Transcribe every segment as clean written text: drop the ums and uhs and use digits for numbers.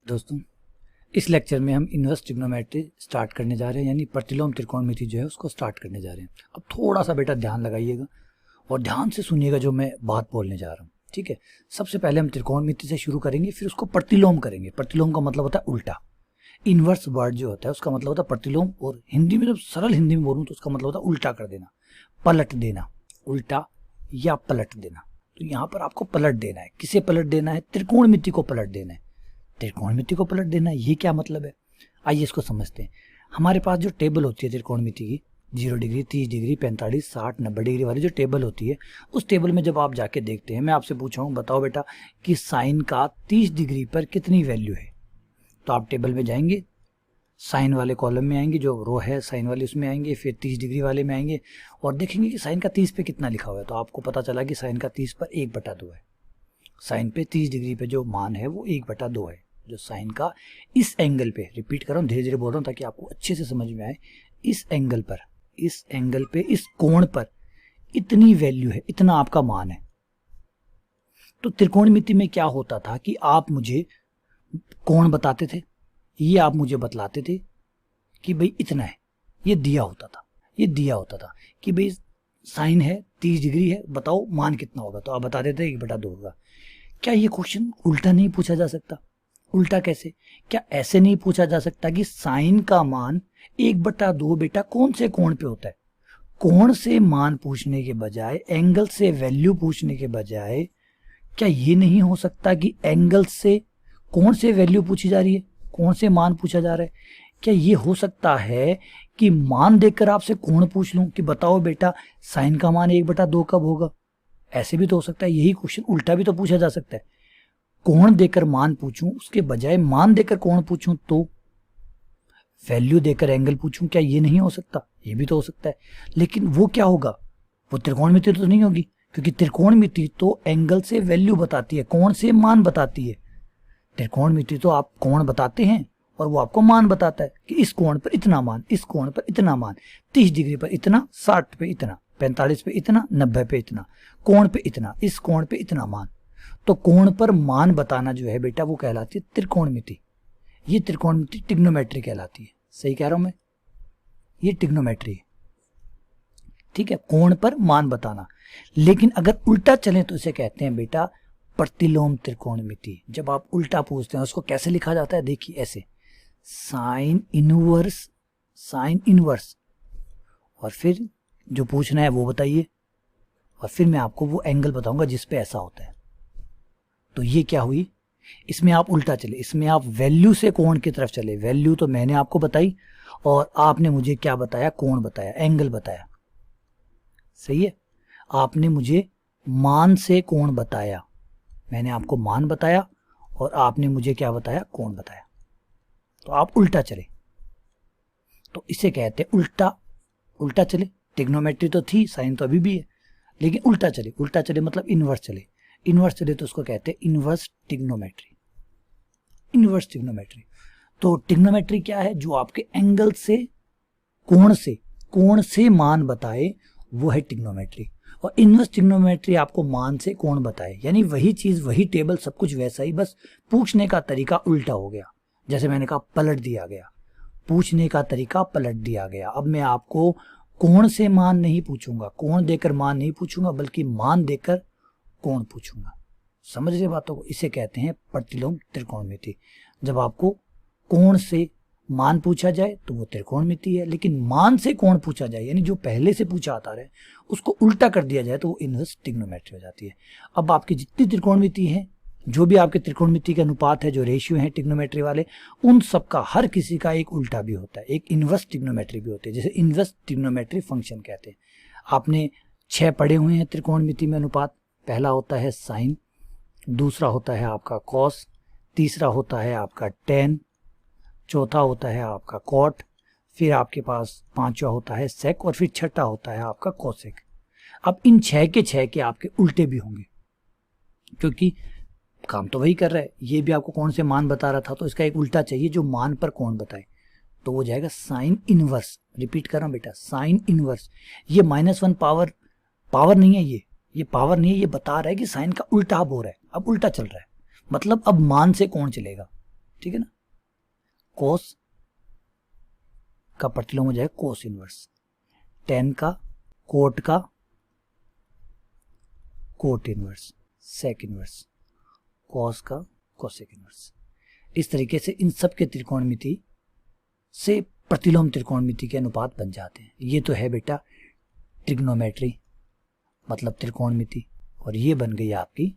दोस्तों, इस लेक्चर में हम इनवर्स ट्रिग्नोमेट्री स्टार्ट करने जा रहे हैं, यानी प्रतिलोम त्रिकोणमिति जो है उसको स्टार्ट करने जा रहे हैं। अब थोड़ा सा बेटा ध्यान लगाइएगा और ध्यान से सुनिएगा जो मैं बात बोलने जा रहा हूँ, ठीक है। सबसे पहले हम त्रिकोणमिति से शुरू करेंगे, फिर उसको प्रतिलोम करेंगे। प्रतिलोम का मतलब होता है उल्टा। इनवर्स वर्ड जो होता है उसका मतलब होता है प्रतिलोम, और हिंदी में जब सरल हिंदी में बोलूँ तो उसका मतलब होता है उल्टा कर देना, पलट देना, उल्टा या पलट देना। तो यहाँ पर आपको पलट देना है। किसे पलट देना है? त्रिकोणमिति को पलट देना है। त्रिकोणमिति को पलट देना, ये क्या मतलब है? आइए इसको समझते हैं। हमारे पास जो टेबल होती है त्रिकोणमिति की, 0 डिग्री, 30 डिग्री, 45, 60, 90 डिग्री वाली जो टेबल होती है, उस टेबल में जब आप जाके देखते हैं, मैं आपसे पूछा हूँ बताओ बेटा कि साइन का 30 डिग्री पर कितनी वैल्यू है। तो आप टेबल में जाएंगे, साइन वाले कॉलम में आएंगे, जो रो है साइन वाली उसमें आएंगे, फिर 30 डिग्री वाले में आएंगे और देखेंगे कि साइन का 30 पे कितना लिखा हुआ है। तो आपको पता चला कि साइन का 30 पर 1/2 है। साइन पे 30 डिग्री पे जो मान है वो 1/2 है, जो साइन का इस एंगल पे, रिपीट कर रहा हूँ, धीरे धीरे बोल रहा हूँ ताकि आपको अच्छे से समझ में आए, इस एंगल पे, इस कोण पर इतनी वैल्यू है, इतना आपका मान है। तो त्रिकोणमिति में क्या होता था कि आप मुझे कोण बताते थे, ये आप मुझे बतलाते थे कि भाई इतना है, ये दिया होता था कि भाई साइन है 30 डिग्री है, बताओ मान कितना होगा। तो आप बता देते 1/2 होगा। क्या ये क्वेश्चन उल्टा नहीं पूछा जा सकता? उल्टा कैसे? क्या ऐसे नहीं पूछा जा सकता कि साइन का मान 1/2 बेटा कौन से कोण पे होता है? कोण से मान पूछने के बजाय, एंगल से वैल्यू पूछने के बजाय, क्या ये नहीं हो सकता कि एंगल से कोण से वैल्यू पूछी जा रही है, कोण से मान पूछा जा रहा है? क्या ये हो सकता है कि मान देखकर आपसे कोण पूछ लूं कि बताओ बेटा साइन का मान 1/2 कब होगा? ऐसे भी तो हो सकता है। यही क्वेश्चन उल्टा भी तो पूछा जा सकता है। कोण देकर मान पूछूं उसके बजाय मान देकर कोण पूछूं, तो वैल्यू देकर एंगल पूछूं, क्या ये नहीं हो सकता? ये भी तो हो सकता है। लेकिन वो क्या होगा? वो त्रिकोणमिति तो नहीं होगी, क्योंकि त्रिकोणमिति तो एंगल से वैल्यू बताती है, कोण से मान बताती है। त्रिकोणमिति तो आप कोण बताते हैं और वो आपको मान बताता है कि इस कोण पर इतना मान, इस कोण पर इतना मान, 30 डिग्री पर इतना, 60 पे इतना, 45 पे इतना, 90 पे इतना, कोण पे इतना, इस कोण पे इतना मान। तो कोण पर मान बताना जो है बेटा वो कहलाती है त्रिकोणमिति। ये त्रिकोणमिति ट्रिग्नोमेट्री कहलाती है। सही कह रहा हूं मैं? ये ट्रिग्नोमेट्री है, ठीक है, कोण पर मान बताना। लेकिन अगर उल्टा चले तो इसे कहते हैं बेटा प्रतिलोम त्रिकोणमिति। जब आप उल्टा पूछते हैं उसको कैसे लिखा जाता है? देखिए ऐसे, साइन इनवर्स, और फिर जो पूछना है वो बताइए, और फिर मैं आपको वो एंगल बताऊंगा जिस पे ऐसा होता है। तो ये क्या हुई? इसमें आप उल्टा चले, इसमें आप वैल्यू से कोण की तरफ चले। वैल्यू तो मैंने आपको बताई और आपने मुझे क्या बताया? कोण बताया, एंगल बताया। सही है, आपने मुझे मान से कोण बताया, मैंने आपको मान बताया और आपने मुझे क्या बताया? कोण बताया। तो आप उल्टा चले, तो इसे कहते हैं उल्टा चले। ट्रिग्नोमेट्री तो थी, साइन तो अभी भी है, लेकिन उल्टा चले मतलब इनवर्स चले तो उसको कहते हैं इनवर्स ट्रिग्नोमेट्री। तो ट्रिग्नोमेट्री क्या है? जो आपके एंगल से, कोण से मान बताए, वो है ट्रिग्नोमेट्री। और इनवर्स ट्रिग्नोमेट्री आपको मान से कोण बताए, यानी वही चीज, वही टेबल, सब कुछ वैसा ही, बस पूछने का तरीका उल्टा हो गया। जैसे मैंने कहा पलट दिया गया, पूछने का तरीका पलट दिया गया। अब मैं आपको कोण से मान नहीं पूछूंगा, कोण देकर मान नहीं पूछूंगा, बल्कि मान देकर कोण पूछूंगा। समझ रहे बातों को? इसे कहते हैं प्रतिलोम त्रिकोणमिति। जब आपको कोण से मान पूछा जाए तो वो त्रिकोणमिति है, लेकिन मान से कोण पूछा जाए, यानी जो पहले से पूछा आता रहे, उसको उल्टा कर दिया जाए तो वो इनवर्स ट्रिग्नोमेट्री हो जाती है। अब आपकी जितनी त्रिकोणमिति है, जो भी आपके त्रिकोणमिति के अनुपात है, जो रेशियो है ट्रिग्नोमेट्री वाले, उन सबका हर किसी का एक उल्टा भी होता है, एक इनवर्स ट्रिग्नोमेट्री भी होती है, जिसे इनवर्स ट्रिग्नोमेट्री फंक्शन कहते हैं। आपने 6 पढ़े हुए हैं त्रिकोणमिति में अनुपात। पहला होता है साइन, दूसरा होता है आपका कॉस, तीसरा होता है आपका टेन, चौथा होता है आपका कॉट, फिर आपके पास 5वां होता है सेक, और फिर छठा होता है आपका कोसेक। अब इन 6 के 6 के आपके उल्टे भी होंगे, क्योंकि काम तो वही कर रहा है। ये भी आपको कौन से मान बता रहा था, तो इसका एक उल्टा चाहिए जो मान पर कोण बताए। तो वो जाएगा साइन इनवर्स। रिपीट कर रहा हूं बेटा, साइन इनवर्स। ये -1 पावर नहीं है, ये ये पावर नहीं है, ये बता रहा है कि साइन का उल्टा अब हो रहा है, अब उल्टा चल रहा है, मतलब अब मान से कोण चलेगा, ठीक है ना। कोस का प्रतिलोम हो जाएगा कोस इनवर्स, टेन का कोट का cot inverse, sec inverse, cos का कोसेक इनवर्स। इस तरीके से इन सब के त्रिकोणमिति से प्रतिलोम त्रिकोणमिति के अनुपात बन जाते हैं। ये तो है बेटा ट्रिग्नोमेट्री, मतलब त्रिकोणमिति, और ये बन गई आपकी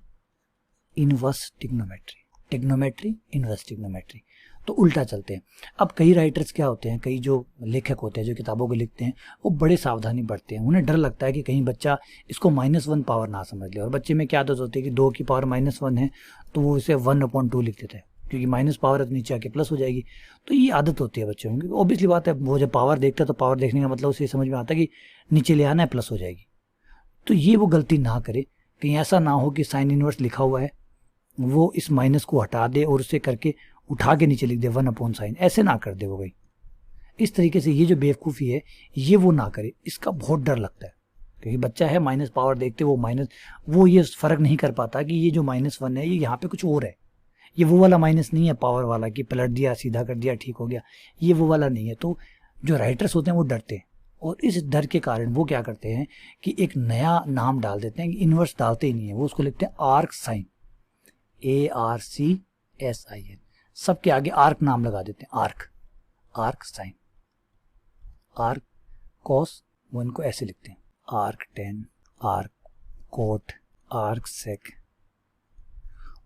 inverse trigonometry. Trigonometry, inverse trigonometry, तो उल्टा चलते हैं। अब कई राइटर्स क्या होते हैं, कई जो लेखक होते हैं जो किताबों को लिखते हैं, वो बड़े सावधानी बरतते हैं। उन्हें डर लगता है कि कहीं बच्चा इसको -1 पावर ना समझ ले, और बच्चे में क्या आदत होती है कि 2 की पावर -1 है तो वो इसे 1/2 लिख देते हैं, क्योंकि माइनस पावर है तो नीचे आके प्लस हो जाएगी। तो ये आदत होती है बच्चों में, क्योंकि ऑब्वियसली बात है, वो जब पावर देखता है तो पावर देखने का मतलब उसे समझ में आता है कि नीचे ले आना है, प्लस हो जाएगी। तो ये वो गलती ना करे, कहीं ऐसा ना हो कि साइन इनवर्स लिखा हुआ है वो इस माइनस को हटा दे और उसे करके उठा के नीचे लिख दे 1/sin, ऐसे ना कर दे वो भाई। इस तरीके से ये जो बेवकूफ़ी है ये वो ना करे, इसका बहुत डर लगता है, क्योंकि बच्चा है माइनस पावर देखते वो ये फ़र्क नहीं कर पाता कि ये जो -1 है ये यहाँ पे कुछ और है, ये वो वाला माइनस नहीं है पावर वाला कि पलट दिया सीधा कर दिया ठीक हो गया, ये वो वाला नहीं है। तो जो राइटर्स होते हैं वो डरते हैं, और इस डर के कारण वो क्या करते हैं कि एक नया नाम डाल देते हैं, कि इन्वर्स डालते ही नहीं है, वो उसको लिखते हैं आर्क साइन, ARCSIN, सबके आगे आर्क नाम लगा देते हैं, आर्क साइन, आर्क कॉस, वो इनको ऐसे लिखते हैं arc tan, arc cot, arc sec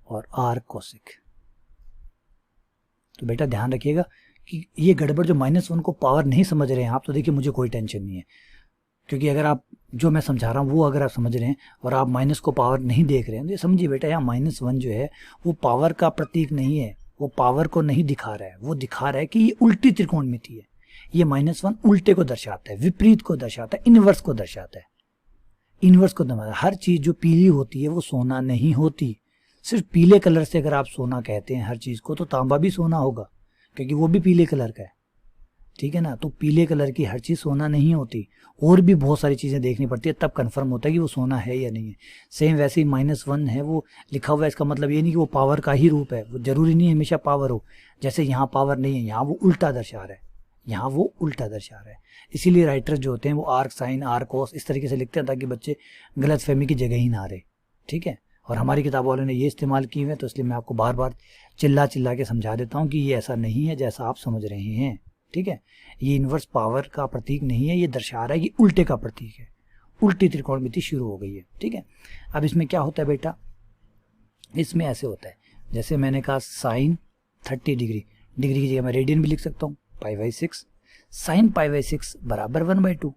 और आर्क कोसेक। तो बेटा ध्यान रखिएगा कि ये गड़बड़ जो -1 को पावर नहीं समझ रहे हैं आप, तो देखिए मुझे कोई टेंशन नहीं है, क्योंकि अगर आप जो मैं समझा रहा हूँ वो अगर आप समझ रहे हैं और आप माइनस को पावर नहीं देख रहे हैं, तो ये समझिए बेटा यहाँ -1 जो है वो पावर का प्रतीक नहीं है, वो पावर को नहीं दिखा रहा है, वो दिखा रहा है कि ये उल्टी त्रिकोणमिति है। ये -1 उल्टे को दर्शाता है, विपरीत को दर्शाता है, इनवर्स को दर्शाता है। इनवर्स को दर्शाता है, हर चीज जो पीली होती है वो सोना नहीं होती। सिर्फ पीले कलर से अगर आप सोना कहते हैं हर चीज को, तो तांबा भी सोना होगा, क्योंकि वो भी पीले कलर का है, ठीक है ना। तो पीले कलर की हर चीज सोना नहीं होती, और भी बहुत सारी चीजें देखनी पड़ती है, तब कंफर्म होता है कि वो सोना है या नहीं है। सेम वैसे ही -1 है वो लिखा हुआ है, इसका मतलब ये नहीं कि वो पावर का ही रूप है, वो जरूरी नहीं हमेशा पावर हो। जैसे यहाँ पावर नहीं है, यहाँ वो उल्टा दर्शा रहा है, यहाँ वो उल्टा दर्शा रहा है। इसीलिए राइटर्स जो होते हैं वो आर्क साइन, आर्क कॉस इस तरीके से लिखते हैं ताकि बच्चे गलत फहमी की जगह ही ना रहे, ठीक है। और हमारी किताब वालों ने ये इस्तेमाल की हुए, तो इसलिए मैं आपको बार बार चिल्ला के समझा देता हूँ कि ये ऐसा नहीं है जैसा आप समझ रहे हैं, ठीक है। ये इनवर्स पावर का प्रतीक नहीं है, ये दर्शा रहा है कि उल्टे का प्रतीक है, उल्टी त्रिकोणमिति शुरू हो गई है, ठीक है। अब इसमें क्या होता है बेटा, इसमें ऐसे होता है जैसे मैंने कहा साइन 30 डिग्री, डिग्री की जगह मैं रेडियन भी लिख सकता हूँ, π/6, साइन π/6 बराबर 1/2।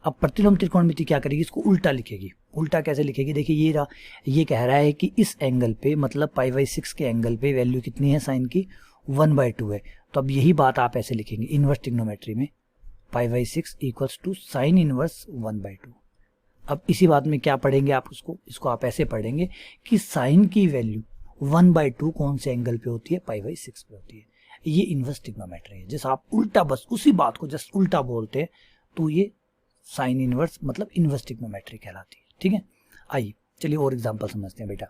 अब प्रतिलोम त्रिकोणमिति क्या करेगी, इसको उल्टा लिखेगी। उल्टा कैसे लिखेगी, देखिए ये कह रहा है कि इस एंगल पे, मतलब π/6 के एंगल पे वैल्यू कितनी है साइन की, 1/2 है। तो अब यही बात आप ऐसे लिखेंगे इनवर्स ट्रिग्नोमेट्री में, π/6 इक्वल्स टू साइन इनवर्स 1/2। अब इसी बात में क्या पढ़ेंगे आप, इसको आप ऐसे पढ़ेंगे कि साइन की वैल्यू 1/2 कौन से एंगल पे होती है, π/6 पे होती है। ये इनवर्स ट्रिग्नोमेट्री है। जैसे आप उल्टा बस उसी बात को जस्ट उल्टा बोलते हैं तो ये साइन इनवर्स मतलब इनवर्स ट्रिग्नोमेट्री कहलाती है, ठीक है। आइए चलिए और एग्जांपल समझते हैं बेटा।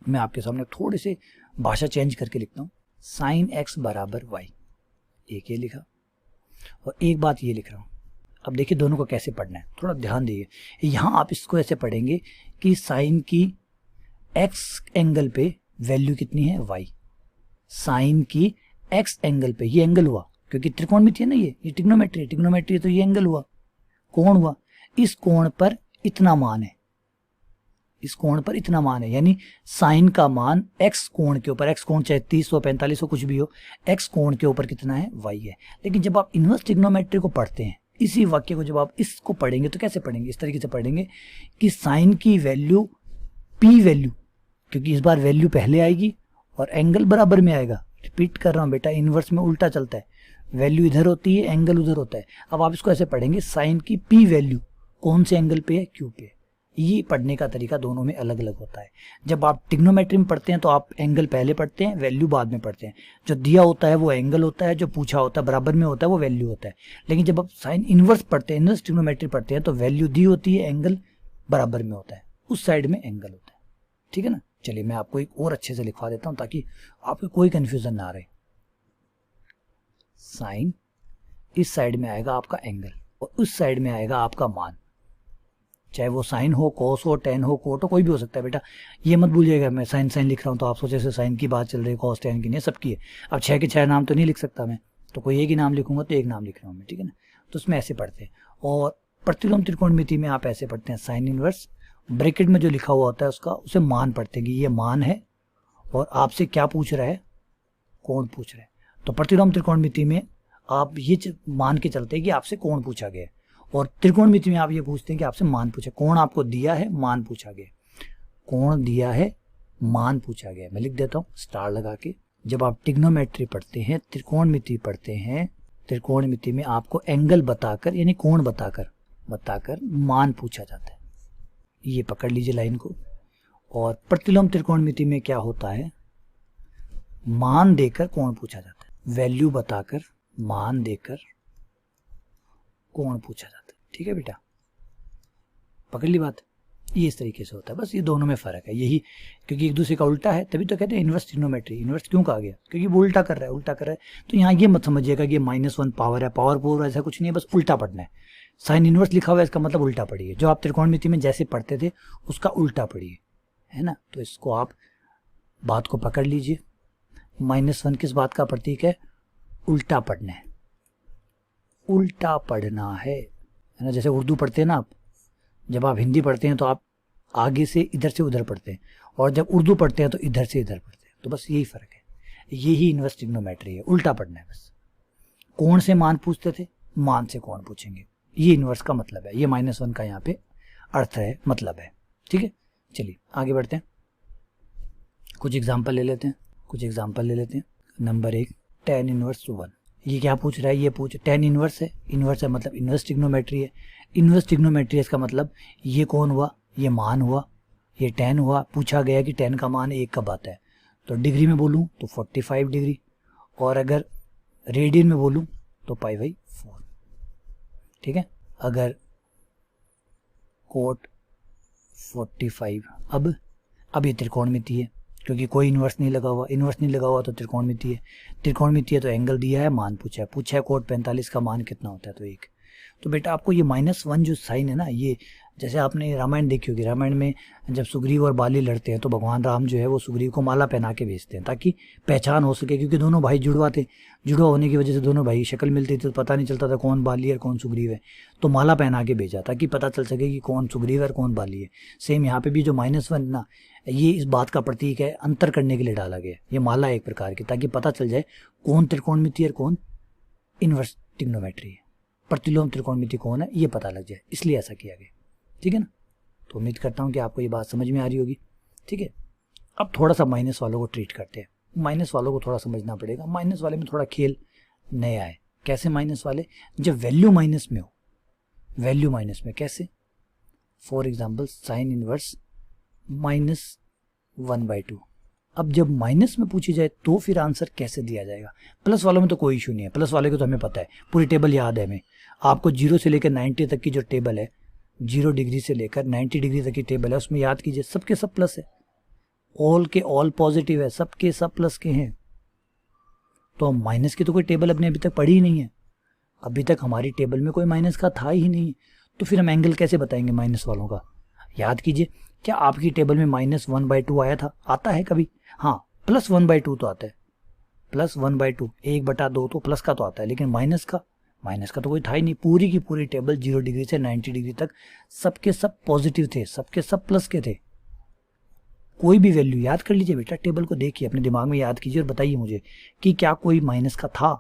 मैं आपके सामने थोड़े से भाषा चेंज करके लिखता हूँ, साइन x बराबर y, एक ये लिखा और एक बात ये लिख रहा हूँ। अब देखिए दोनों को कैसे पढ़ना है, थोड़ा ध्यान दीजिए। यहाँ आप इसको ऐसे पढ़ेंगे कि साइन की x एंगल पे वैल्यू कितनी है y, साइन की x एंगल पे, ये एंगल हुआ क्योंकि त्रिकोणमिति है ना, ये ट्रिग्नोमेट्री है, ट्रिग्नोमेट्री तो ये एंगल हुआ, कोण हुआ, इस कोण पर इतना मान है, इस कोण पर इतना मान है, यानी साइन का मान x कोण के ऊपर, x कोण चाहे 30 हो 45 हो कुछ भी हो, x कोण के ऊपर कितना है, y है। लेकिन जब आप इनवर्स ट्रिग्नोमेट्री को पढ़ते हैं, इसी वाक्य को जब आप इसको पढ़ेंगे तो कैसे पढ़ेंगे, इस तरीके से पढ़ेंगे कि साइन की वैल्यू p वैल्यू, क्योंकि इस बार वैल्यू पहले आएगी और एंगल बराबर में आएगा। रिपीट कर रहा हूं बेटा, इनवर्स में उल्टा चलता है, वैल्यू इधर होती है एंगल उधर होता है। अब आप इसको ऐसे पढ़ेंगे, साइन की p वैल्यू कौन से एंगल पे है, q पे। ये पढ़ने का तरीका दोनों में अलग अलग होता है। जब आप ट्रिग्नोमेट्री में पढ़ते हैं तो आप एंगल पहले पढ़ते हैं, वैल्यू बाद में पढ़ते हैं। जो दिया होता है वो एंगल होता है, जो पूछा होता है बराबर में होता है वो वैल्यू होता है। लेकिन जब आप साइन इनवर्स पढ़ते हैं, इनवर्स ट्रिग्नोमेट्री पढ़ते हैं तो वैल्यू दी होती है, एंगल बराबर में होता है, उस साइड में एंगल होता है, ठीक है ना। चलिए मैं आपको एक और अच्छे से लिखवा देता हूं ताकि आपको कोई कंफ्यूजन ना रहे। साइन इस साइड में आएगा आपका एंगल और उस साइड में आएगा आपका मान, चाहे वो साइन हो, कॉस हो, टेन हो, कोट हो, कोई भी हो सकता है बेटा। ये मत भूलिएगा मैं साइन साइन लिख रहा हूँ तो आप सोचे से साइन की बात चल रही है, कॉस टेन की नहीं, सबकी है। अब 6 के 6 नाम तो नहीं लिख सकता मैं, तो कोई एक ही नाम लिखूंगा तो एक नाम लिख रहा हूँ मैं, ठीक है ना। तो उसमें ऐसे पढ़ते हैं। और प्रतिलोम त्रिकोणमिति में आप ऐसे पढ़ते हैं, साइन इनवर्स ब्रैकेट में जो लिखा हुआ होता है उसका उसे मान पढ़ते हैं कि ये मान है और आपसे क्या पूछ रहा है, कोण पूछ रहा है। तो प्रतिलोम त्रिकोणमिति में आप ये मान के चलते हैं कि आपसे कोण पूछा गया है, और त्रिकोणमिति में आप ये पूछते हैं कि आपसे मान पूछा, कोण आपको दिया है, मान पूछा गया, कोण दिया है, मान पूछा गया। मैं लिख देता हूँ स्टार लगा के। जब आप ट्रिग्नोमेट्री पढ़ते हैं, त्रिकोणमिति पढ़ते हैं, त्रिकोणमिति में आपको एंगल बताकर यानी कोण बताकर मान पूछा जाता है। ये पकड़ लीजिए लाइन को। और प्रतिलोम त्रिकोणमिति में क्या होता है, मान देकर कोण पूछा जाता है, वैल्यू बताकर मान देकर कोण पूछा जाता है, ठीक है बेटा, पकड़ ली बात। ये इस तरीके से होता है, बस ये दोनों में फर्क है यही, क्योंकि एक दूसरे का उल्टा है, तभी तो कहते हैं इनवर्स ट्रिग्नोमेट्री। इनवर्स क्यों कहा गया, क्योंकि वो उल्टा कर रहा है। तो यहाँ ये मत समझिएगा कि -1 पावर है, पावर 4 ऐसा कुछ नहीं है, बस उल्टा पढ़ना है। साइन इनवर्स लिखा हुआ है इसका मतलब उल्टा पढ़िए, जो आप त्रिकोणमिति में जैसे पढ़ते थे उसका उल्टा पढ़िए, है ना। तो इसको आप बात को पकड़ लीजिए। -1 किस बात का प्रतीक है, उल्टा पढ़ना है, उल्टा पढ़ना है ना। जैसे उर्दू पढ़ते हैं ना आप, जब आप हिंदी पढ़ते हैं तो आप आगे से इधर से उधर पढ़ते हैं, और जब उर्दू पढ़ते हैं तो इधर से इधर पढ़ते हैं। तो बस यही फर्क है, यही इनवर्स ट्रिग्नोमेट्री है, उल्टा पढ़ना है बस। कोण से मान पूछते थे, मान से कोण पूछेंगे, ये इनवर्स का मतलब है। ये -1 का यहाँ पे अर्थ है, मतलब है, ठीक है। चलिए आगे बढ़ते हैं, कुछ एग्जाम्पल ले लेते हैं। Number 1, tan inverse 1। ये क्या पूछ रहा है, ये पूछ tan इनवर्स है मतलब इनवर्स ट्रिग्नोमेट्री है। इनवर्स ट्रिग्नोमेट्री इसका मतलब ये कौन हुआ, ये मान हुआ, ये tan हुआ। पूछा गया कि tan का मान 1 कब आता है, तो डिग्री में बोलूँ तो 45 डिग्री, और अगर रेडियन में बोलूँ तो π/4, ठीक है। अगर कोट 45, अब ये त्रिकोणमिति है, क्योंकि कोई इन्वर्स नहीं लगा हुआ तो त्रिकोणमिति है तो एंगल दिया है, मान पूछा है कोट 45 का मान कितना होता है, तो 1। तो बेटा आपको ये -1 जो साइन है ना, ये जैसे आपने रामायण देखी होगी, रामायण में जब सुग्रीव और बाली लड़ते हैं तो भगवान राम जो है वो सुग्रीव को माला पहना के भेजते हैं ताकि पहचान हो सके, क्योंकि दोनों भाई जुड़वा होने की वजह से दोनों भाई शक्ल मिलती थी तो पता नहीं चलता था कौन बाली और कौन सुग्रीव है, तो माला पहना के भेजा ताकि पता चल सके कि कौन सुग्रीव है और कौन बाली है। सेम यहाँ पे भी जो -1 ना, ये इस बात का प्रतीक है, अंतर करने के लिए डाला गया ये माला एक प्रकार की, ताकि पता चल जाए कौन त्रिकोणमिति और कौन इनवर्स ट्रिग्नोमेट्री है, प्रतिलोम त्रिकोणमिति कौन है ये पता लग जाए, इसलिए ऐसा किया गया, ठीक है ना। तो उम्मीद करता हूँ कि आपको ये बात समझ में आ रही होगी, ठीक है। अब थोड़ा सा माइनस वालों को ट्रीट करते हैं। माइनस वालों को थोड़ा समझना पड़ेगा, माइनस वाले में थोड़ा खेल नया है। कैसे माइनस वाले, जब वैल्यू माइनस में हो, वैल्यू माइनस में कैसे, फॉर एग्जाम्पल साइन इनवर्स -1/2। अब जब माइनस में पूछी जाए तो फिर आंसर कैसे दिया जाएगा। प्लस वालों में तो कोई इशू नहीं है, प्लस वाले को तो हमें पता है, पूरी टेबल याद है हमें। आपको 0 से लेकर 90 तक की जो टेबल है, 0 डिग्री से लेकर 90 डिग्री तक की टेबल है, उसमें याद कीजिए सबके सब प्लस है, ऑल के ऑल पॉजिटिव है, सबके सब प्लस के हैं। तो माइनस की तो कोई टेबल अपने अभी तक पढ़ी ही नहीं है, अभी तक हमारी टेबल में कोई माइनस का था ही नहीं, तो फिर हम एंगल कैसे बताएंगे माइनस वालों का। याद कीजिए, क्या आपकी टेबल में -1/2 आया था, आता है कभी, हाँ +1/2 तो आता है, +1/2, 1/2 तो प्लस का तो आता है, लेकिन माइनस का तो कोई था ही नहीं। पूरी की पूरी टेबल 0 डिग्री से 90 डिग्री तक सबके सब पॉजिटिव थे, सबके सब प्लस के थे। कोई भी वैल्यू याद कर लीजिए बेटा, टेबल को देखिए, अपने दिमाग में याद कीजिए और बताइए मुझे कि क्या कोई माइनस का था,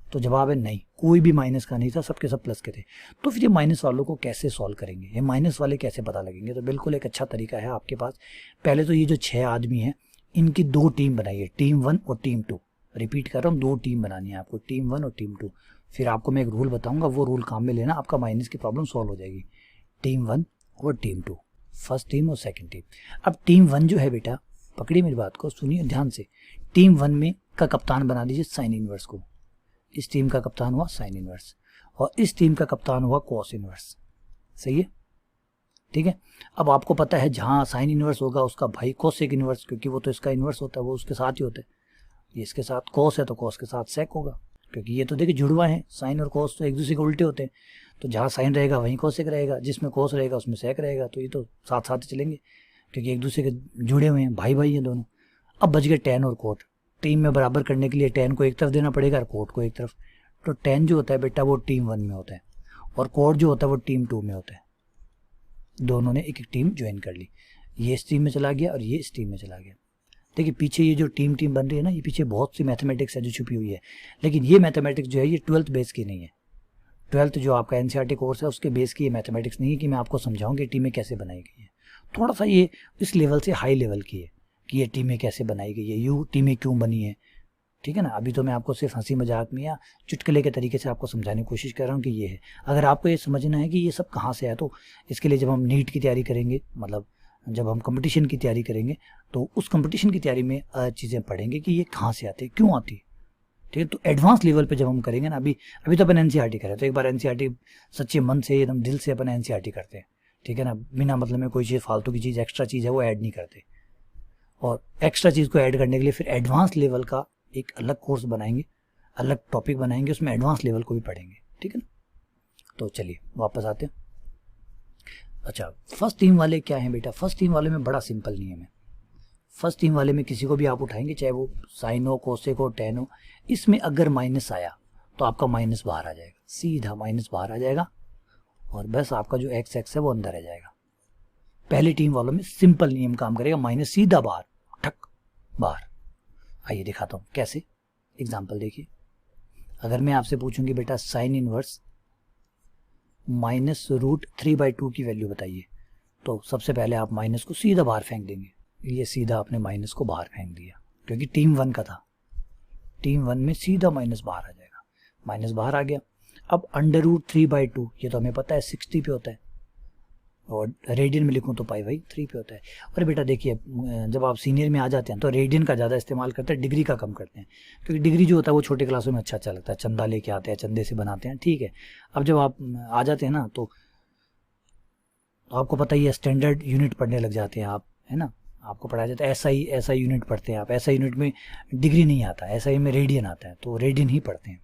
तो जवाब है नहीं, कोई भी माइनस का नहीं था, सबके सब प्लस के थे। तो फिर ये माइनस वालों को कैसे सॉल्व करेंगे, ये माइनस वाले कैसे पता लगेंगे। तो बिल्कुल एक अच्छा तरीका है आपके पास। पहले तो ये जो 6 आदमी हैं इनकी 2 टीम बनाइए, टीम 1 और टीम 2। रिपीट कर रहा हूँ, 2 टीम बनानी है आपको, टीम 1 और टीम 2। फिर आपको मैं एक रूल बताऊंगा, वो रूल काम में लेना, आपका माइनस की प्रॉब्लम सॉल्व हो जाएगी। टीम 1 और टीम 2, फर्स्ट टीम और सेकंड टीम। अब टीम 1 जो है बेटा, पकड़िए मेरी बात को, सुनिए ध्यान से। टीम 1 में का कप्तान बना दीजिए साइन इनवर्स को, इस टीम का कप्तान हुआ साइन इनवर्स, और इस टीम का कप्तान हुआ कॉस इनवर्स, सही है। ठीक है। अब आपको पता है जहाँ साइन इनवर्स होगा उसका भाई कोसेक इनवर्स, क्योंकि वो तो इसका इनवर्स होता है, वो उसके साथ ही होता है। ये इसके साथ कोस है तो कोस के साथ सेक होगा, क्योंकि ये तो देखिए जुड़वा है, साइन और कोस तो एक दूसरे के उल्टे होते हैं। तो जहाँ साइन रहेगा वहीं कोसेक रहेगा, जिसमें कोस रहेगा उसमें सेक रहेगा, तो ये तो साथ साथ ही चलेंगे क्योंकि एक दूसरे के जुड़े हुए हैं, भाई भाई हैं दोनों। अब बच गए टेन और कोट। टीम में बराबर करने के लिए टेन को एक तरफ देना पड़ेगा और कोट को एक तरफ। तो टेन जो होता है बेटा वो टीम 1 में होता है और कोट जो होता है वो टीम 2 में होता है। दोनों ने एक एक टीम ज्वाइन कर ली, ये इस टीम में चला गया और ये इस टीम में चला गया। देखिए पीछे ये जो टीम बन रही है ना, ये पीछे बहुत सी मैथमेटिक्स है जो छुपी हुई है, लेकिन ये मैथमेटिक्स जो है ये 12th बेस की नहीं है। 12th जो आपका एनसीईआरटी कोर्स है उसके बेस की ये मैथमेटिक्स नहीं है कि मैं आपको समझाऊं कि टीमें कैसे बनाई गई है। थोड़ा सा ये इस लेवल से हाई लेवल की है कि ये टीमें कैसे बनाई गई है, यू टीमें क्यों बनी है, ठीक है ना। अभी तो मैं आपको सिर्फ हंसी मजाक में या चुटकुले के तरीके से आपको समझाने की कोशिश कर रहा हूँ कि ये है। अगर आपको ये समझना है कि ये सब कहाँ से है, तो इसके लिए जब हम नीट की तैयारी करेंगे, मतलब जब हम कंपटीशन की तैयारी करेंगे, तो उस कंपटीशन की तैयारी में चीज़ें पढ़ेंगे कि ये कहाँ से आती है, क्यों आती है, ठीक है। तो एडवांस लेवल पे जब हम करेंगे ना, अभी तो अपन एनसीईआरटी करें, तो एक बार एनसीईआरटी सच्चे मन से एकदम दिल से अपन एनसीईआरटी करते हैं, ठीक है ना। बिना मतलब में कोई चीज़ फालतू की चीज़ एक्स्ट्रा चीज़ है वो ऐड नहीं करते, और एक्स्ट्रा चीज़ को ऐड करने के लिए फिर एडवांस लेवल का एक अलग कोर्स बनाएंगे, अलग टॉपिक बनाएंगे, उसमें एडवांस लेवल को भी पढ़ेंगे, ठीक है ना। तो चलिए वापस आते हैं। अच्छा, फर्स्ट टीम वाले क्या हैं बेटा? फर्स्ट टीम वाले में बड़ा सिंपल नियम है। फर्स्ट टीम वाले में किसी को भी आप उठाएंगे, चाहे वो साइन हो, कोसेक हो, टेन हो, इसमें अगर माइनस आया तो आपका माइनस बाहर आ जाएगा, सीधा माइनस बाहर आ जाएगा, और बस आपका जो एक्स एक्स है वो अंदर रह जाएगा। पहली टीम वालों में सिंपल नियम काम करेगा, माइनस सीधा बाहर, ठक बाहर। आइए दिखाता हूँ कैसे, एग्जाम्पल देखिए। अगर मैं आपसे पूछूंगी बेटा साइन इनवर्स -√3/2 की वैल्यू बताइए, तो सबसे पहले आप माइनस को सीधा बाहर फेंक देंगे। ये सीधा आपने माइनस को बाहर फेंक दिया, क्योंकि टीम 1 का था। टीम 1 में सीधा माइनस बाहर आ जाएगा, माइनस बाहर आ गया। अब √3/2 ये तो हमें पता है 60 पे होता है, और रेडियन में लिखूं तो π/3 पे होता है। और बेटा देखिए, जब आप सीनियर में आ जाते हैं तो रेडियन का ज़्यादा इस्तेमाल करते हैं, डिग्री का कम करते हैं, क्योंकि डिग्री जो होता है वो छोटे क्लासों में अच्छा लगता है, चंदा लेके आते हैं, चंदे से बनाते हैं, ठीक है। अब जब आप आ जाते हैं ना तो आपको पता ही है, स्टैंडर्ड यूनिट पढ़ने लग जाते हैं आप, है ना। आपको पढ़ाया जाता है SI यूनिट पढ़ते हैं आप। SI यूनिट में डिग्री नहीं आता, SI में रेडियन आता है, तो रेडियन ही पढ़ते हैं।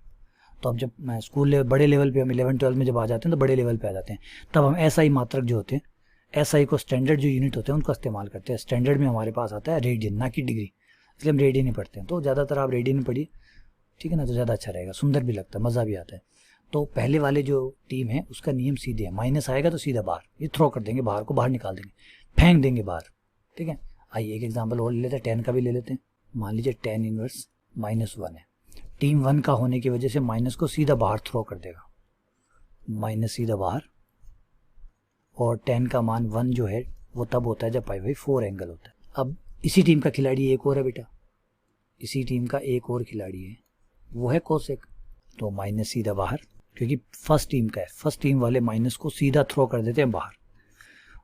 तो अब जब मैं स्कूल बड़े लेवल पे, हम 11-12 में जब आ जाते हैं तो बड़े लेवल पे आ जाते हैं, तब हम SI मात्रक जो होते हैं, SI को स्टैंडर्ड जो यूनिट होते हैं उनका इस्तेमाल करते हैं। स्टैंडर्ड में हमारे पास आता है रेडियन, ना कि डिग्री, इसलिए हम रेडियन ही पढ़ते हैं। तो ज़्यादातर आप रेडियन ही पढ़िए, ठीक है ना, तो ज़्यादा अच्छा रहेगा, सुंदर भी लगता है, मज़ा भी आता है। तो पहले वाले जो टीम है उसका नियम सीधे है, माइनस आएगा तो सीधा बाहर, ये थ्रो कर देंगे बाहर को, बाहर निकाल देंगे, फेंक देंगे बाहर, ठीक है। आइए एक एग्जाम्पल और ले लेते हैं, 10 का भी ले लेते हैं। मान लीजिए 10 इनवर्स -1 है, टीम 1 का होने की वजह से माइनस को सीधा बाहर थ्रो कर देगा, माइनस सीधा बाहर, और 10 का मान 1 जो है वो तब होता है जब π/4 एंगल होता है। अब इसी टीम का खिलाड़ी एक और है बेटा, इसी टीम का एक और खिलाड़ी है, वो है कोसेक, तो माइनस सीधा बाहर, क्योंकि फर्स्ट टीम का है, फर्स्ट टीम वाले माइनस को सीधा थ्रो कर देते हैं बाहर।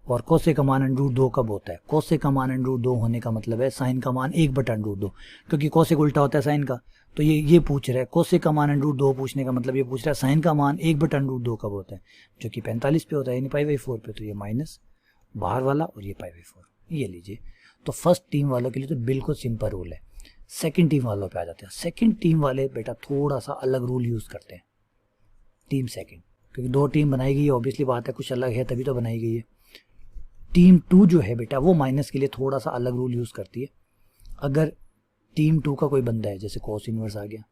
और कोसेक का मान √2 कब होता है? कोसेक का मान √2 होने का मतलब है साइन का मान 1/√2, क्योंकि कोसेक उल्टा होता है साइन का। तो ये पूछ रहा है, कोसेक का मान √2 पूछने का मतलब ये पूछ रहा है साइन का मान 1/√2 कब होता है, जो कि 45 पे होता है, यानी π/4 पे। तो ये माइनस बाहर वाला और ये π/4, ये लीजिए। तो फर्स्ट टीम वालों के लिए तो बिल्कुल सिंपल रूल है। सेकंड टीम वालों पे आ जाते हैं। सेकंड टीम वाले बेटा थोड़ा सा अलग रूल यूज़ करते हैं, टीम सेकंड, क्योंकि 2 टीम बनाई गई है, ऑब्वियसली बात है, कुछ अलग है तभी तो बनाई गई है। टीम 2 जो है बेटा वो माइनस के लिए थोड़ा सा अलग रूल यूज़ करती है। अगर टीम 2 का कोई बंदा है, जैसे कोस इनवर्स आ गया,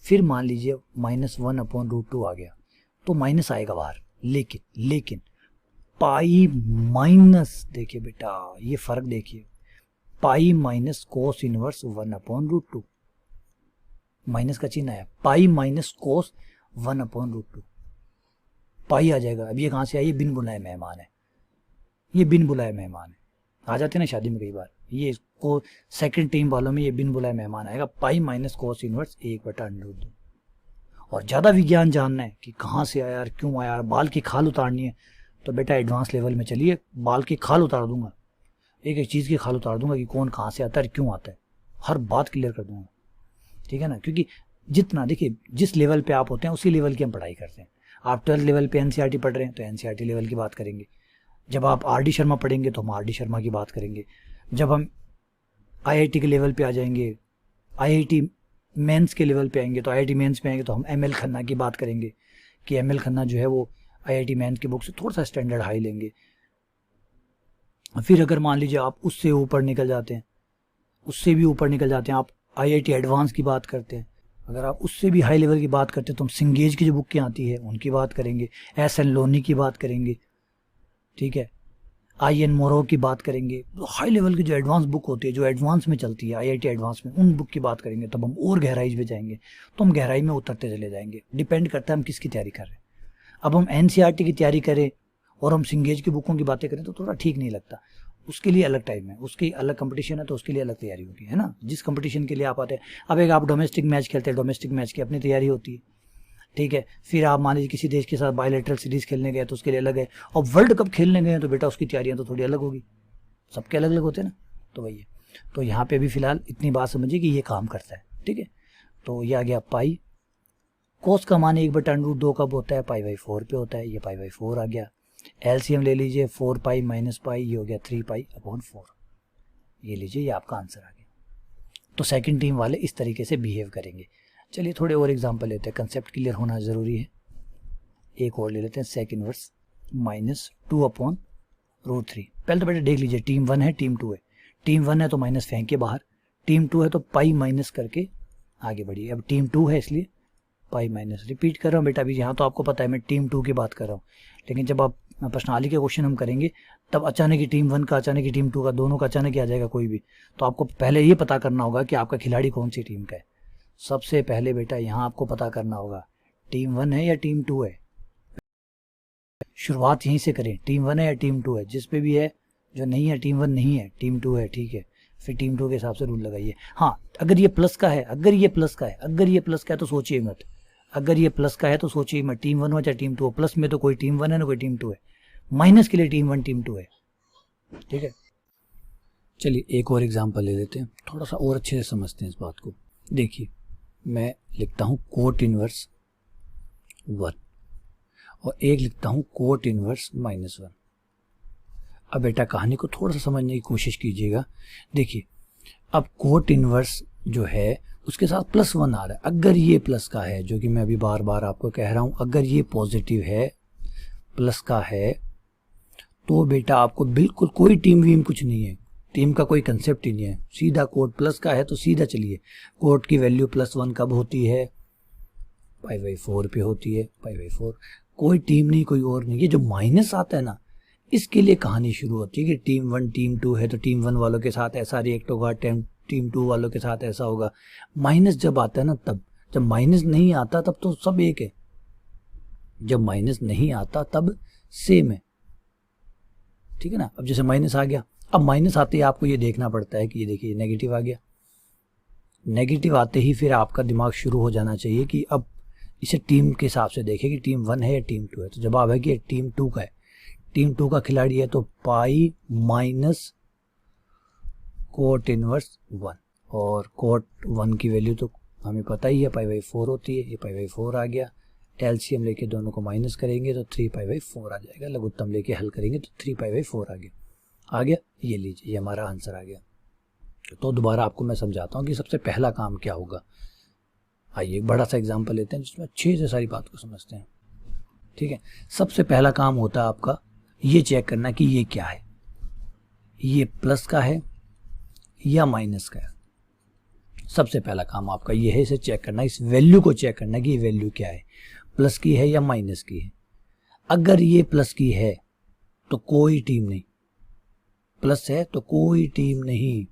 फिर मान लीजिए -1/√2 आ गया, तो माइनस आएगा बाहर। लेकिन पाई माइनस, देखिए बेटा ये फर्क देखिए, pi minus cos inverse 1/√2, minus का चिन्ह है, पाई माइनस कोस 1/√2, पाई आ जाएगा। अब ये कहाँ से आई? ये बिन बुलाए मेहमान है, ये बिन बुलाए मेहमान है, आ जाते हैं ना शादी में कई बार, ये को सेकंड टीम वालों में ये बिन बुलाए मेहमान आएगा, पाई माइनस कोस इनवर्स 1/√2। और ज़्यादा विज्ञान जानना है कि कहाँ से आया, क्यों आया, बाल की खाल उतारनी है, तो बेटा एडवांस लेवल में चलिए, बाल की खाल उतार दूंगा, एक एक चीज़ की खाल उतार दूंगा कि कौन कहाँ से आता है, क्यों आता है, हर बात क्लियर कर दूंगा, ठीक है ना। क्योंकि जितना देखिए, जिस लेवल पे आप होते हैं उसी लेवल की हम पढ़ाई करते हैं। आप 12th लेवल पे एनसीईआरटी पढ़ रहे हैं तो एनसीईआरटी लेवल की बात करेंगे, जब आप आर डी शर्मा पढ़ेंगे तो हम आर डी शर्मा की बात करेंगे। जब हम आईआईटी के लेवल पे आ जाएंगे, आईआईटी मेंस के लेवल पे आएंगे, तो आईआईटी मेंस पे आएंगे तो हम एमएल खन्ना की बात करेंगे कि एमएल खन्ना जो है वो आईआईटी मेंस की बुक से थोड़ा सा स्टैंडर्ड हाई लेंगे। फिर अगर मान लीजिए आप उससे ऊपर निकल जाते हैं, उससे भी ऊपर निकल जाते हैं, आप आईआईटी एडवांस की बात करते हैं, अगर आप उससे भी हाई लेवल की बात करते हैं तो हम सिंगेज की जो बुक आती है उनकी बात करेंगे, एस एन लोनी की बात करेंगे, ठीक है, आई एन मोरो की बात करेंगे। तो हाई लेवल की जो एडवांस बुक होती है, जो एडवांस में चलती है आईआईटी एडवांस में, उन बुक की बात करेंगे। तब हम और गहराई में जाएंगे, तो हम गहराई में उतरते चले जाएंगे। डिपेंड करता है हम किसकी तैयारी कर रहे हैं। अब हम एनसीईआरटी की तैयारी करें और हम सिंगेज की बुकों की बातें करें तो थोड़ा ठीक नहीं लगता। उसके लिए अलग टाइम है, उसकी अलग कंपटीशन है, तो उसके लिए अलग तैयारी होगी, है ना। जिस कंपटीशन के लिए आप आते हैं, अब एक आप डोमेस्टिक मैच खेलते हैं, डोमेस्टिक मैच की अपनी तैयारी होती है, ठीक है। फिर आप मान लीजिए किसी देश के साथ बायलैटरल सीरीज खेलने गए तो उसके लिए अलग है, और वर्ल्ड कप खेलने गए तो बेटा उसकी तैयारियां तो थोड़ी अलग होगी, सबके अलग अलग होते हैं ना। तो वही है। तो यहाँ पे भी फिलहाल इतनी बात समझिए कि ये काम करता है, ठीक है। तो ये आ गया पाई। कोस का मान 1/√2 कब होता है? पाई/4 पे होता है, ये पाई/4 आ गया। एलसीएम ले लीजिए, 4 पाई माइनस पाई, ये हो गया 3 पाई/4। ये लीजिए, ये आपका आंसर आ गया। तो सेकंड टीम वाले इस तरीके से बिहेव करेंगे। चलिए थोड़े और एग्जांपल लेते हैं, कंसेप्ट क्लियर होना ज़रूरी है। एक और ले लेते हैं, सेक इनवर्स -2/√3। पहले तो बेटा देख लीजिए, टीम 1 है, टीम 2 है। टीम 1 है तो माइनस फेंक के बाहर, टीम 2 है तो पाई माइनस करके आगे बढ़िए। अब टीम 2 है इसलिए पाई माइनस, रिपीट कर रहा हूँ बेटा, अभी यहाँ तो आपको पता है मैं टीम 2 की बात कर रहा हूँ, लेकिन जब आप प्रश्नावली के क्वेश्चन हम करेंगे तब अचानक ही टीम 1 का, अचानक ही टीम 2 का, दोनों का अचानक ही आ जाएगा कोई भी। तो आपको पहले ये पता करना होगा कि आपका खिलाड़ी कौन सी टीम का है। सबसे पहले बेटा यहाँ आपको पता करना होगा टीम 1 है या टीम 2 है। शुरुआत यहीं से करें, टीम 1 है या टीम 2 है। जिस पे भी है, जो नहीं है टीम 1 नहीं है, टीम 2 है, ठीक है। फिर टीम 2 के हिसाब से रूल लगाइए। हाँ, अगर ये प्लस का है, अगर ये प्लस का है, अगर ये प्लस का है तो सोचिए मत, अगर ये प्लस का है तो सोचिए मत, टीम 1 हो चाहे टीम 2 हो। प्लस में तो कोई टीम 1 है ना कोई टीम 2 है, माइनस के लिए टीम 1 टीम 2 है, ठीक है। चलिए एक और एग्जांपल ले लेते हैं, थोड़ा सा और अच्छे से समझते हैं इस बात को। देखिए मैं लिखता हूँ कोट इनवर्स 1 और एक लिखता हूँ कोट इनवर्स -1। अब बेटा कहानी को थोड़ा सा समझने की कोशिश कीजिएगा। देखिए अब कोट इनवर्स जो है उसके साथ +1 आ रहा है। अगर ये प्लस का है, जो कि मैं अभी बार बार आपको कह रहा हूँ, अगर ये पॉजिटिव है, प्लस का है, तो बेटा आपको बिल्कुल कोई टीम वीम कुछ नहीं है, टीम का कोई कंसेप्ट ही नहीं है, सीधा कोट प्लस का है तो सीधा चलिए। कोट की वैल्यू +1 कब होती है? पाई/4 पे होती है, पाई/4। कोई टीम नहीं, कोई और नहीं। ये जो माइनस आता है ना, इसके लिए कहानी शुरू होती है कि टीम 1 टीम 2 है तो टीम 1 वालों के साथ ऐसा रिएक्ट होगा, टीम 2 वालों के साथ ऐसा होगा। माइनस जब आता है ना तब, जब माइनस नहीं आता तब तो सब एक है, जब माइनस नहीं आता तब सेम है, ठीक है ना। अब जैसे माइनस आ गया, अब माइनस आते ही आपको ये देखना पड़ता है कि ये देखिए नेगेटिव आ गया। नेगेटिव आते ही फिर आपका दिमाग शुरू हो जाना चाहिए कि अब इसे टीम के हिसाब से देखें कि टीम 1 है या टीम 2 है। तो जवाब है कि टीम 2 का है, टीम 2 का खिलाड़ी है तो पाई माइनस कोट इनवर्स 1, और कोट 1 की वैल्यू तो हमें पता ही है पाई/4 होती है। ये पाई/4 आ गया। एलसीएम लेके दोनों को माइनस करेंगे तो 3 पाई/4 आ जाएगा। लघुत्तम लेके हल करेंगे तो 3 पाई/4 आ गया। ये लीजिए, ये हमारा आंसर आ गया। तो दोबारा आपको मैं समझाता हूँ कि सबसे पहला काम क्या होगा। आइए एक बड़ा सा एग्जांपल लेते हैं जिसमें अच्छे से सारी बात को समझते हैं, ठीक है। सबसे पहला काम होता है आपका ये चेक करना कि ये क्या है, ये प्लस का है या माइनस का है। सबसे पहला काम आपका ये है, इसे चेक करना, इस वैल्यू को चेक करना कि ये वैल्यू क्या है, प्लस की है या माइनस की है। अगर ये प्लस की है तो कोई टीम नहीं, प्लस है तो कोई टीम नहीं,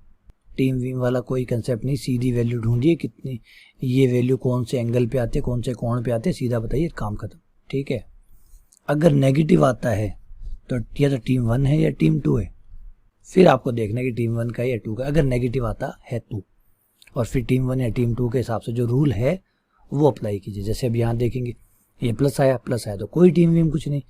टीम वीम वाला कोई कंसेप्ट नहीं। सीधी वैल्यू ढूंढिए कितनी, ये वैल्यू कौन से एंगल पे आते, कौन से कोण पे आते, सीधा बताइए, काम खत्म, ठीक है। अगर नेगेटिव आता है तो या तो टीम 1 है या टीम 2 है, फिर आपको देखना है कि टीम 1 का या 2 का। अगर नेगेटिव आता है तो, और फिर टीम 1 या टीम 2 के हिसाब से जो रूल है वो अप्लाई कीजिए। जैसे अब यहाँ देखेंगे ये प्लस आया तो कोई टीम वीम कुछ नहीं,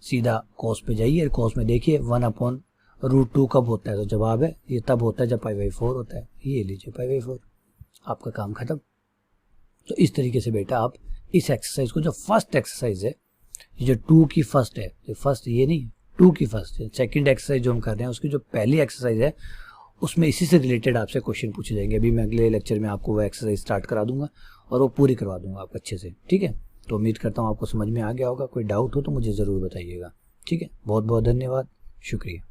सीधा कॉस पे जाइए, कॉस में देखिए 1/√2 कब होता है, तो जवाब है ये तब होता है जब पाई/4 होता है। ये लीजिए पाई/4, आपका काम खत्म। तो इस तरीके से बेटा आप इस एक्सरसाइज को, जो फर्स्ट एक्सरसाइज है, ये जो 2 की फर्स्ट है, जो फर्स्ट ये नहीं 2 की फर्स्ट है। सेकंड एक्सरसाइज जो हम कर रहे हैं उसकी जो पहली एक्सरसाइज है उसमें इसी से रिलेटेड आपसे क्वेश्चन पूछे जाएंगे। अभी मैं अगले लेक्चर में आपको वो एक्सरसाइज स्टार्ट करा दूंगा और वो पूरी करवा दूंगा आप अच्छे से, ठीक है। तो उम्मीद करता हूँ आपको समझ में आ गया होगा। कोई डाउट हो तो मुझे ज़रूर बताइएगा, ठीक है। बहुत बहुत धन्यवाद, शुक्रिया।